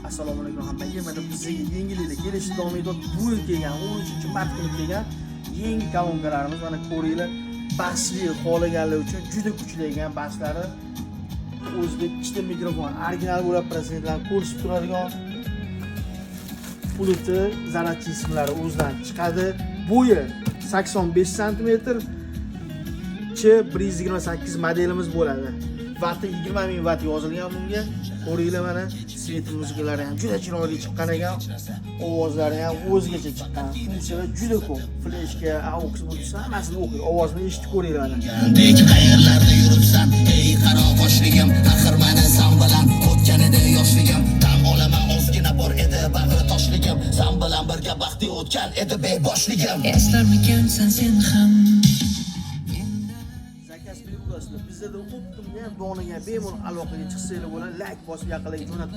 Assalomu alaykum hammaga. Mana bizga yengilliklar kelishni davom etadi. Bu yil kelgan 13-mart kuni kelgan yangi kolonkalarimiz mana ko'ringlar. Basli xohlaganlar uchun juda kuchli ekan baslari. O'zbek ikkita mikrofon original bo'lib prezentlarni ko'rsatib turadigan pulti zaratchi ismlari o'zidan chiqadi. Bo'yi 85 sm, Ch128 modelimiz bo'ladi. Vati 20 000 watt yozilgan bunga. Ko'ringlar mana svet muzgiklari ham juda chiroyli chiqqan ekan. Ovozlari ham o'zgacha chiqqan. Funksiyalar juda ko'p. Fleshga, AUX bo'lsa hammasini o'qiydi. Ovozni eshitib ko'ringlar mana. Qayerlarda yuribsan, ey qaro boshligim, axir meni san bilan o'tganida yoshligim, dam olaman ozgina bor edi bag'ri toshligim, san bilan birga baxtli o'tgan edi beboshligim. Eslarmikan sen ham Bizda optimga ham donaga bemalol aloqaga chiqsanglar bo'ladi, like bosib yaqinlarga jo'natib